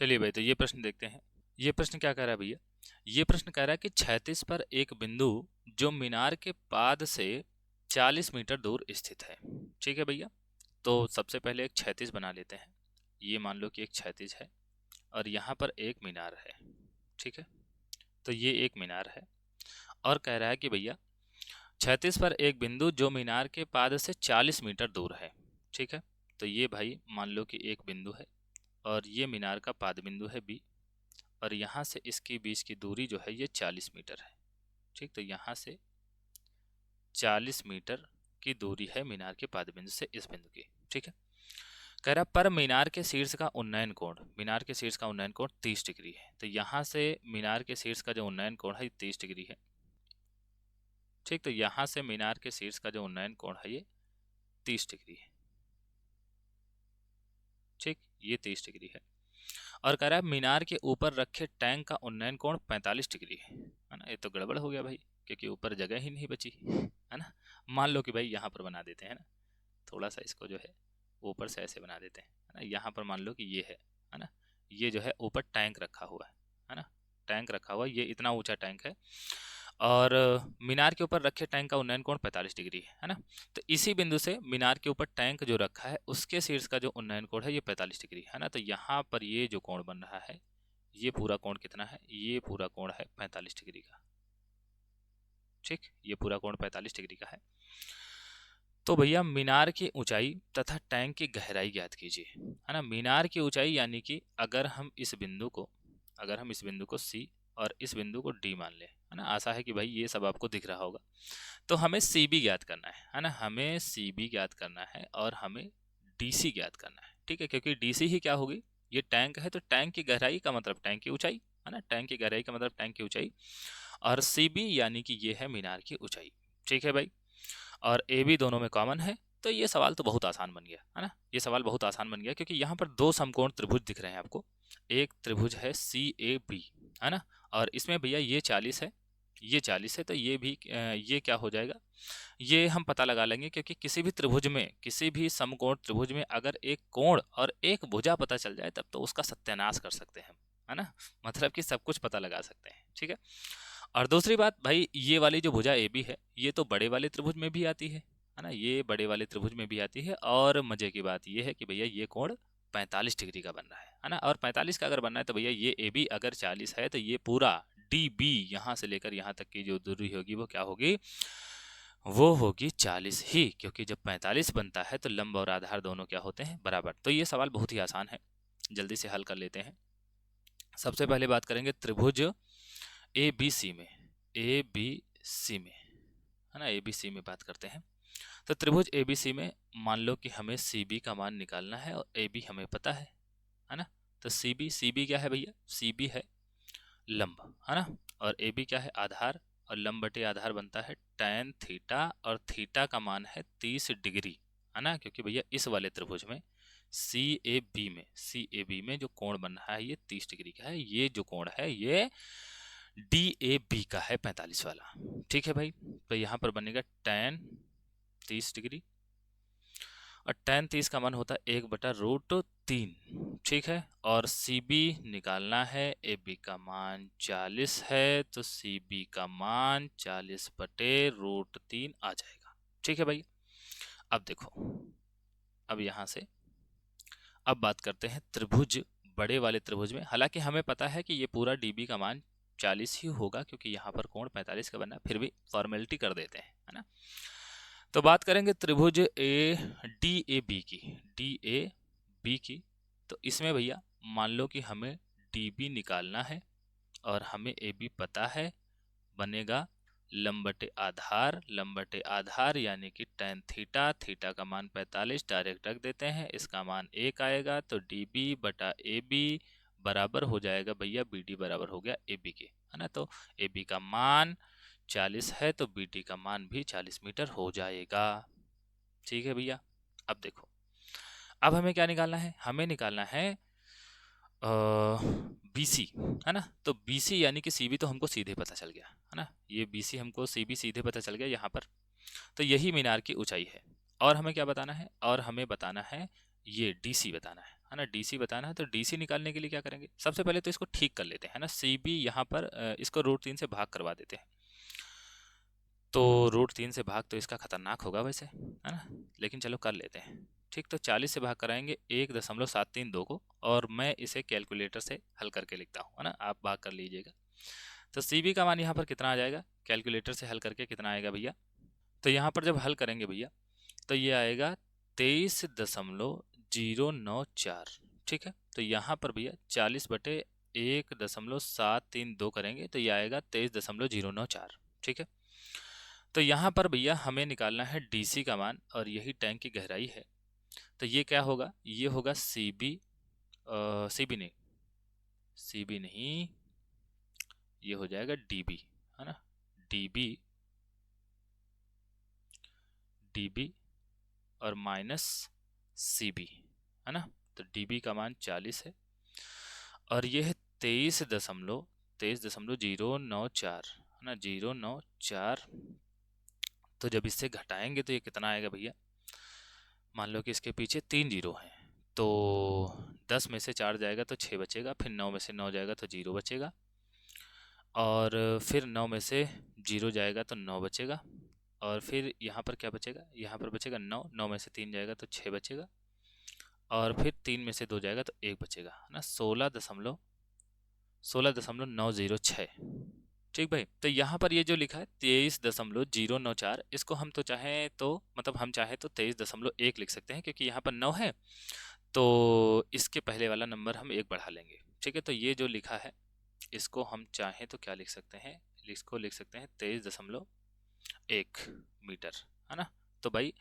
चलिए भाई, तो ये प्रश्न देखते हैं। ये प्रश्न क्या कह रहा है भैया? ये प्रश्न कह रहा है कि क्षैतिज पर एक बिंदु जो मीनार के पाद से 40 मीटर दूर स्थित है। ठीक है भैया, तो सबसे पहले एक क्षैतिज बना लेते हैं। ये मान लो कि एक क्षैतिज है और यहाँ पर एक मीनार है। ठीक है, तो ये एक मीनार है और कह रहा है कि भैया क्षैतिज पर एक बिंदु जो मीनार के पाद से 40 मीटर दूर है। ठीक है, तो ये भाई मान लो कि एक बिंदु है और ये मीनार का पाद बिंदु है बी, और यहाँ से इसके बीच की दूरी जो है ये 40 मीटर है। ठीक, तो यहाँ से 40 मीटर की दूरी है मीनार के पाद बिंदु से इस बिंदु की। ठीक है, कह रहा पर मीनार के शीर्ष का उन्नयन कोण, मीनार के शीर्ष का उन्नयन कोण 30 डिग्री है। तो यहाँ से मीनार के शीर्ष का जो उन्नयन कोण है 30 डिग्री है। ठीक, तो यहाँ से मीनार के शीर्ष का जो उन्नयन कोण है ये 30 डिग्री है। ठीक, ये 30 डिग्री है और कह रहा है मीनार के ऊपर रखे टैंक का उन्नयन कोण 45 डिग्री है ना। ये तो गड़बड़ हो गया भाई, क्योंकि ऊपर जगह ही नहीं बची है ना। मान लो कि भाई यहाँ पर बना देते हैं ना, थोड़ा सा इसको जो है ऊपर से ऐसे बना देते हैं है ना। यहाँ पर मान लो कि ये है ना, ये जो है ऊपर टैंक रखा हुआ है ना, टैंक रखा हुआ, ये इतना ऊंचा टैंक है और मीनार के ऊपर रखे टैंक का उन्नयन कोण 45 डिग्री है ना। तो इसी बिंदु से मीनार के ऊपर टैंक जो रखा है उसके शीर्ष का जो उन्नयन कोण है ये 45 डिग्री है ना। तो यहाँ पर ये जो कोण बन रहा है ये पूरा कोण कितना है? ये पूरा कोण है 45 डिग्री का। ठीक, ये पूरा कोण 45 डिग्री का है। तो भैया मीनार की ऊंचाई तथा टैंक की गहराई ज्ञात कीजिए है ना। मीनार की ऊंचाई यानी कि अगर हम इस बिंदु को सी और इस बिंदु को डी मान ले है ना, आशा है कि भाई ये सब आपको दिख रहा होगा। तो हमें सी बी ज्ञात करना है ना, हमें सी बी ज्ञात करना है और हमें डी सी ज्ञात करना है। ठीक है, क्योंकि डी सी ही क्या होगी, ये टैंक है तो टैंक की गहराई का मतलब टैंक की ऊंचाई है ना, टैंक की गहराई का मतलब टैंक की ऊंचाई, और सी बी यानी कि ये है मीनार की ऊंचाई। ठीक है भाई, और ए बी दोनों में कॉमन है। तो ये सवाल तो बहुत आसान बन गया है ना, ये सवाल बहुत आसान बन गया क्योंकि यहाँ पर दो समकोण त्रिभुज दिख रहे हैं आपको। एक त्रिभुज है सी ए बी है ना, और इसमें भैया ये 40 है, ये 40 है, तो ये भी ये क्या हो जाएगा, ये हम पता लगा लेंगे क्योंकि किसी भी त्रिभुज में, किसी भी समकोण त्रिभुज में अगर एक कोण और एक भुजा पता चल जाए तब तो उसका सत्यानाश कर सकते हैं है ना, मतलब कि सब कुछ पता लगा सकते हैं। ठीक है, और दूसरी बात भाई, ये वाली जो भुजा ए बी है ये तो बड़े वाले त्रिभुज में भी आती है ना, ये बड़े वाले त्रिभुज में भी आती है। और मजे की बात ये है कि भैया ये कोण 45 डिग्री का बन रहा है ना, और 45 का अगर बनना है तो भैया ये ए बी अगर 40 है तो ये पूरा डी बी यहाँ से लेकर यहाँ तक की जो दूरी होगी वो क्या होगी, वो होगी 40 ही, क्योंकि जब 45 बनता है तो लंब और आधार दोनों क्या होते हैं, बराबर। तो ये सवाल बहुत ही आसान है, जल्दी से हल कर लेते हैं। सबसे पहले बात करेंगे त्रिभुज ए बी सी में, ए बी सी में है ना, ए बी सी में बात करते हैं। तो त्रिभुज ए बी सी में मान लो कि हमें सी बी का मान निकालना है और ए बी हमें पता है ना। तो सी बी क्या है भैया, सी बी है लंब है ना, और ए बी क्या है, आधार, और लंब बटे आधार बनता है tan थीटा, और थीटा का मान है 30 डिग्री है ना, क्योंकि भैया इस वाले त्रिभुज में सी ए बी में जो कोण बन रहा है ये 30 डिग्री का है, ये जो कोण है ये डी ए बी का है 45 वाला। ठीक है भाई, तो यहाँ पर बनेगा tan 30 डिग्री, और tan 30 का मान होता है 1/√3। ठीक है, और सी बी निकालना है, ए बी का मान 40 है तो सी बी का मान 40/√3 आ जाएगा। ठीक है भाई, अब देखो, अब यहाँ से अब बात करते हैं त्रिभुज, बड़े वाले त्रिभुज में। हालांकि हमें पता है कि ये पूरा डीबी का मान 40 ही होगा क्योंकि यहाँ पर कोण 45 का बना, फिर भी फॉर्मेलिटी कर देते हैं है ना। तो बात करेंगे त्रिभुज डी ए बी की। तो इसमें भैया मान लो कि हमें डी बी निकालना है और हमें ए बी पता है, बनेगा लंब बटे आधार यानी कि tan थीटा, थीटा का मान 45 डायरेक्ट रख देते हैं, इसका मान 1 आएगा, तो डी बी बटा ए बी बराबर हो जाएगा भैया, बी डी बराबर हो गया ए बी के है ना। तो ए बी का मान 40 है तो बी डी का मान भी 40 मीटर हो जाएगा। ठीक है भैया, अब देखो, अब हमें क्या निकालना है, हमें निकालना है बी सी है ना। तो बी सी यानी कि सी बी तो हमको सीधे पता चल गया है ना, ये बी सी हमको सी बी सीधे पता चल गया यहाँ पर। तो यही मीनार की ऊंचाई है, और हमें क्या बताना है, और हमें बताना है ये डी सी बताना है ना, डीसी बताना है। तो डीसी निकालने के लिए क्या करेंगे, सबसे पहले तो इसको ठीक कर लेते हैं ना, सीबी यहाँ पर इसको √3 से भाग करवा देते हैं। तो √3 से भाग तो इसका खतरनाक होगा वैसे, है ना, लेकिन चलो कर लेते हैं। ठीक, तो 40 से भाग कराएंगे 1.732 को, और मैं इसे कैलकुलेटर से हल करके लिखता हूँ, है ना, आप भाग कर लीजिएगा। तो सीबी का मान यहाँ पर कितना आ जाएगा, कैलकुलेटर से हल करके कितना आएगा भैया, तो यहाँ पर जब हल करेंगे भैया तो ये आएगा 23.094। ठीक है, तो यहाँ पर भैया 40/1.732 करेंगे तो ये आएगा 23.094। ठीक है, तो यहाँ पर भैया हमें निकालना है डीसी का मान, और यही टैंक की गहराई है। तो ये क्या होगा, ये होगा सीबी नहीं, ये हो जाएगा डीबी, है ना, डीबी और माइनस सीबी, है ना। तो डीबी का मान 40 है और ये है 23.094, है ना, 094। तो जब इससे घटाएंगे तो ये कितना आएगा भैया, मान लो कि इसके पीछे 3 जीरो हैं, तो 10 में से 4 जाएगा तो 6 बचेगा, फिर 9 में से 9 जाएगा तो 0 बचेगा, और फिर 9 में से 0 जाएगा तो 9 बचेगा, और फिर यहाँ पर क्या बचेगा, यहाँ पर बचेगा 9, 9 में से 3 जाएगा तो 6 बचेगा, और फिर 3 में से 2 जाएगा तो 1 बचेगा, है ना, 16.906। ठीक भाई, तो यहाँ पर ये जो लिखा है 23.094, इसको हम तो चाहें तो मतलब हम चाहे तो 23.1 लिख सकते हैं, क्योंकि यहाँ पर 9 है तो इसके पहले वाला नंबर हम 1 बढ़ा लेंगे। ठीक है, तो ये जो लिखा है इसको हम चाहें तो क्या लिख सकते हैं, इसको लिख सकते हैं 23.1 मीटर, है ना। तो भाई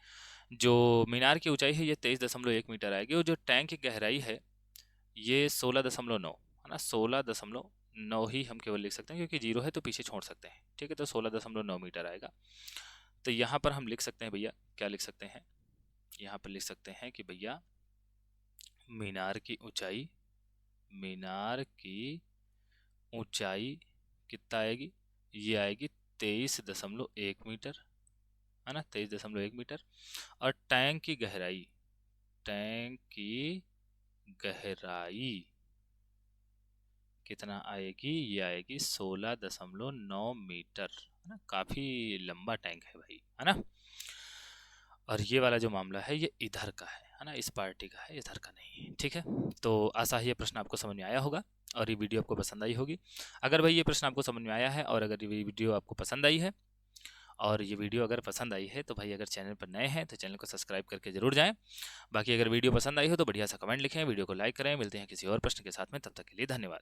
जो मीनार की ऊंचाई है ये 23.1 मीटर आएगी, और जो टैंक की गहराई है ये 16.9, है ना, 16.9 ही हम केवल लिख सकते हैं, क्योंकि 0 है तो पीछे छोड़ सकते हैं। ठीक है, तो 16.9 मीटर आएगा। तो यहाँ पर हम लिख सकते हैं भैया, क्या लिख सकते हैं, यहाँ पर लिख सकते हैं कि भैया मीनार की ऊंचाई कितना आएगी, ये आएगी 23.1 मीटर, है ना, 23.1 मीटर। और टैंक की गहराई कितना आएगी, ये आएगी 16.9 मीटर, है ना, काफी लंबा टैंक है भाई, है ना। और ये वाला जो मामला है ये इधर का है ना, इस पार्टी का है, इधर का नहीं। ठीक है, तो आशा है ये प्रश्न आपको समझ में आया होगा और ये वीडियो आपको पसंद आई होगी। अगर भाई ये प्रश्न आपको समझ में आया है और अगर ये वीडियो आपको पसंद आई है, और ये वीडियो अगर पसंद आई है तो भाई अगर चैनल पर नए हैं तो चैनल को सब्सक्राइब करके जरूर जाएं। बाकी अगर वीडियो पसंद आई हो तो बढ़िया सा कमेंट लिखें, वीडियो को लाइक करें। मिलते हैं किसी और प्रश्न के साथ में, तब तक के लिए धन्यवाद।